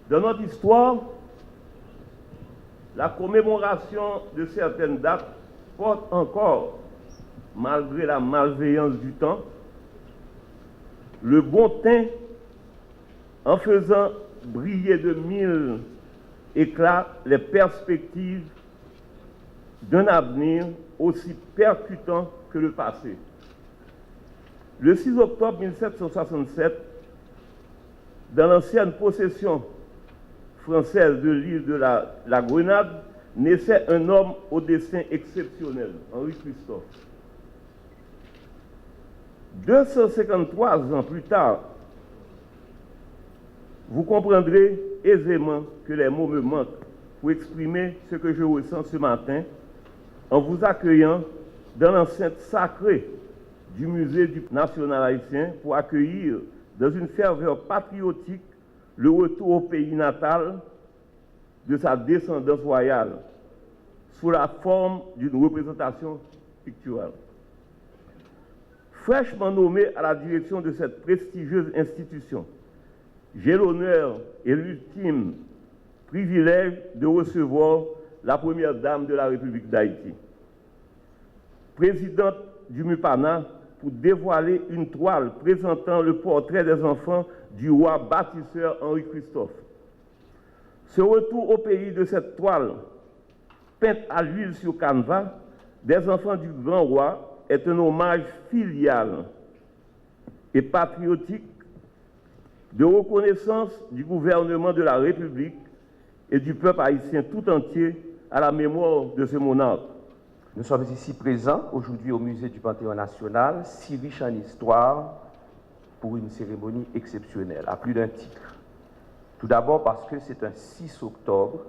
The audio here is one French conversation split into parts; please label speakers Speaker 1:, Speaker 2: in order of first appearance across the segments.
Speaker 1: Dans notre histoire, la commémoration de certaines dates porte encore, malgré la malveillance du temps, le bon teint en faisant briller de mille éclats les perspectives d'un avenir aussi percutant que le passé. Le 6 octobre 1767, dans l'ancienne possession française de l'île de la Grenade, naissait un homme au destin exceptionnel, Henri Christophe. 253 ans plus tard, vous comprendrez aisément que les mots me manquent pour exprimer ce que je ressens ce matin en vous accueillant dans l'enceinte sacrée du Musée national haïtien pour accueillir dans une ferveur patriotique le retour au pays natal de sa descendance royale sous la forme d'une représentation picturale. Fraîchement nommé à la direction de cette prestigieuse institution, j'ai l'honneur et l'ultime privilège de recevoir la première dame de la République d'Haïti, présidente du MUPANA, pour dévoiler une toile présentant le portrait des enfants du roi bâtisseur Henri Christophe. Ce retour au pays de cette toile, peinte à l'huile sur canevas, des enfants du grand roi, est un hommage filial et patriotique de reconnaissance du gouvernement de la République et du peuple haïtien tout entier à la mémoire de ce monarque.
Speaker 2: Nous sommes ici présents aujourd'hui au musée du Panthéon national, si riche en histoire, pour une cérémonie exceptionnelle, à plus d'un titre. Tout d'abord parce que c'est un 6 octobre,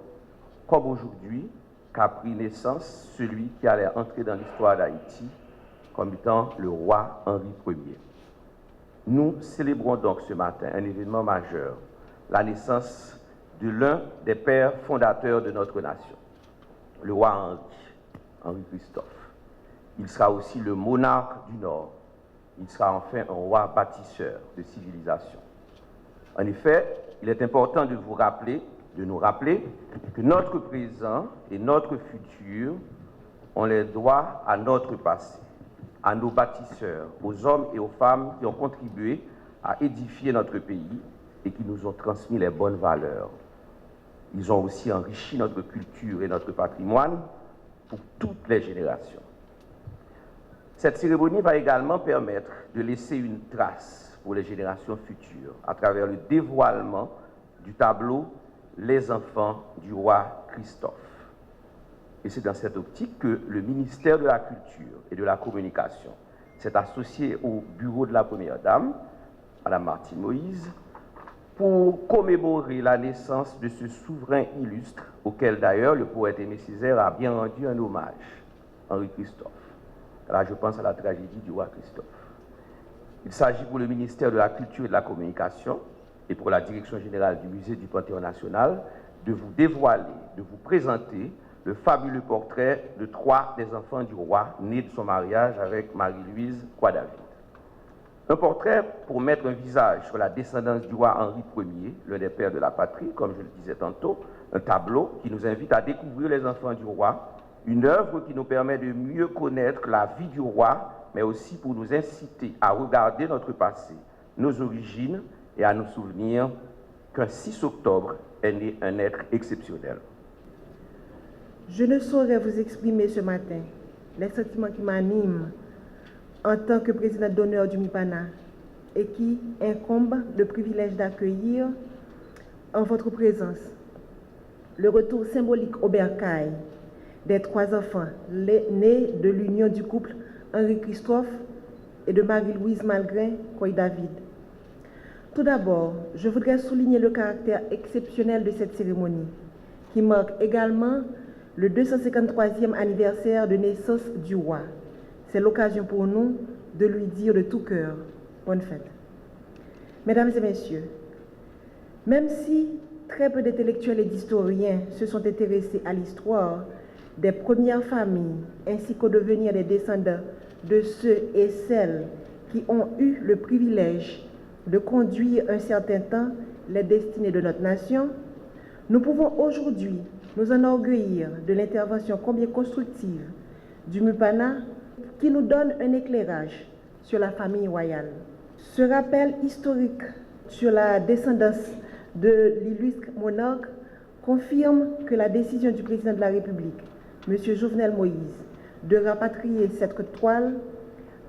Speaker 2: comme aujourd'hui, qu'a pris naissance celui qui allait entrer dans l'histoire d'Haïti comme étant le roi Henri Ier. Nous célébrons donc ce matin un événement majeur, la naissance de l'un des pères fondateurs de notre nation, le roi Henri Christophe. Il sera aussi le monarque du Nord. Il sera enfin un roi bâtisseur de civilisation. En effet, il est important de nous rappeler que notre présent et notre futur, on les doit à notre passé, à nos bâtisseurs, aux hommes et aux femmes qui ont contribué à édifier notre pays et qui nous ont transmis les bonnes valeurs. Ils ont aussi enrichi notre culture et notre patrimoine pour toutes les générations. Cette cérémonie va également permettre de laisser une trace pour les générations futures à travers le dévoilement du tableau « Les enfants du roi Christophe ». Et c'est dans cette optique que le ministère de la Culture et de la Communication s'est associé au bureau de la Première Dame, Mme Martine Moïse, pour commémorer la naissance de ce souverain illustre, auquel d'ailleurs le poète Aimé Césaire a bien rendu un hommage, Henri Christophe. Là, je pense à la tragédie du roi Christophe. Il s'agit pour le ministère de la Culture et de la Communication et pour la direction générale du musée du Panthéon national de vous dévoiler, de vous présenter le fabuleux portrait de 3 des enfants du roi nés de son mariage avec Marie-Louise Croix-David. Un portrait pour mettre un visage sur la descendance du roi Henri Ier, l'un des pères de la patrie, comme je le disais tantôt, un tableau qui nous invite à découvrir les enfants du roi, une œuvre qui nous permet de mieux connaître la vie du roi, mais aussi pour nous inciter à regarder notre passé, nos origines et à nous souvenir qu'un 6 octobre est né un être exceptionnel.
Speaker 3: Je ne saurais vous exprimer ce matin les sentiments qui m'animent en tant que présidente d'honneur du MUPANA et qui incombe le privilège d'accueillir en votre présence le retour symbolique au bercail des 3 enfants nés de l'union du couple Henri Christophe et de Marie-Louise Malgrin Croix-David. Tout d'abord, je voudrais souligner le caractère exceptionnel de cette cérémonie, qui marque également le 253e anniversaire de naissance du roi. C'est l'occasion pour nous de lui dire de tout cœur, bonne fête. Mesdames et messieurs, même si très peu d'intellectuels et d'historiens se sont intéressés à l'histoire des premières familles ainsi qu'au devenir des descendants de ceux et celles qui ont eu le privilège de conduire un certain temps les destinées de notre nation, Nous pouvons aujourd'hui nous enorgueillir de l'intervention combien constructive du MUPANA qui nous donne un éclairage sur la famille royale. Ce rappel historique sur la descendance de l'illustre monarque confirme que la décision du président de la République, M. Jovenel Moïse, de rapatrier cette toile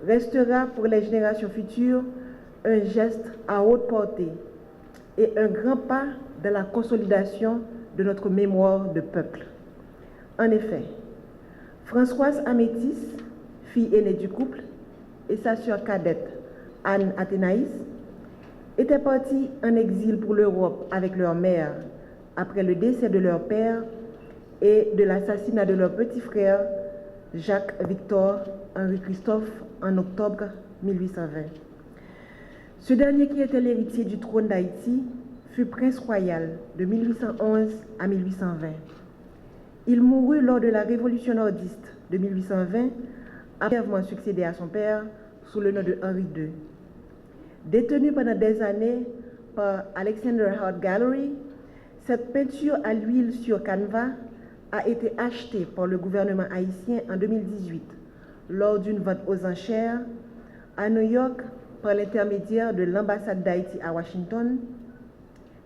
Speaker 3: restera pour les générations futures un geste à haute portée et un grand pas dans la consolidation de notre mémoire de peuple. En effet, Françoise Amétis, fille aînée du couple, et sa sœur cadette, Anne Athénaïs, étaient parties en exil pour l'Europe avec leur mère après le décès de leur père et de l'assassinat de leur petit frère, Jacques-Victor Henri Christophe, en octobre 1820. Ce dernier, qui était l'héritier du trône d'Haïti, fut prince royal de 1811 à 1820. Il mourut lors de la révolution nordiste de 1820, après avoir succédé à son père sous le nom de Henri II. Détenue pendant des années par Alexander Art Gallery, cette peinture à l'huile sur canevas a été achetée par le gouvernement haïtien en 2018 lors d'une vente aux enchères à New York par l'intermédiaire de l'ambassade d'Haïti à Washington.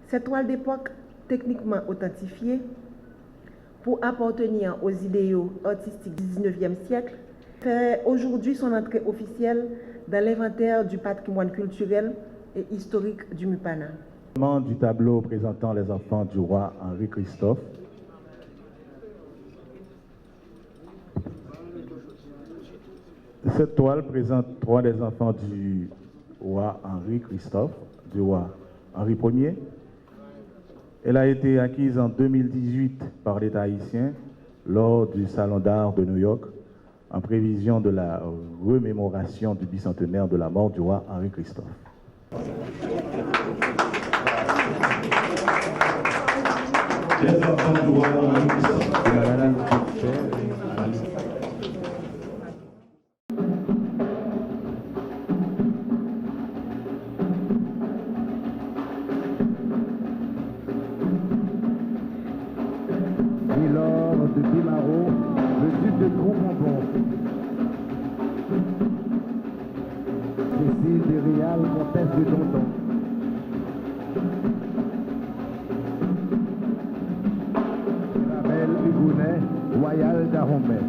Speaker 3: Cette toile d'époque techniquement authentifiée pour appartenir aux idéaux artistiques du XIXe siècle fait aujourd'hui son entrée officielle dans l'inventaire du patrimoine culturel et historique du MUPANA.
Speaker 4: Du tableau présentant les enfants du roi Henri Christophe. Cette toile présente trois des enfants du roi Henri Christophe, du roi Henri Ier. Elle a été acquise en 2018 par l'État haïtien lors du Salon d'art de New York en prévision de la remémoration du bicentenaire de la mort du roi Henri Christophe. Les enfants du roi Henri Christophe.
Speaker 5: De Bimaro, le duc de Gros-Bonbon. Cécile de Rial, comtesse de Dondon. Ramel Hugounet, royal d'Arombay.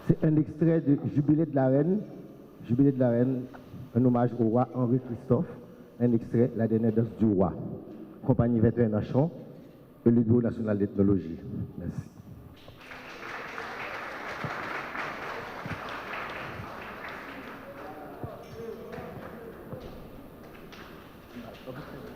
Speaker 5: C'est un extrait de Jubilé de la Reine. Jubilé de la Reine, un hommage au roi Henri Christophe. Un extrait, La dernière danse du roi. Compagnie 21 en chant et le Bureau national d'ethnologie. Merci.
Speaker 2: Okay.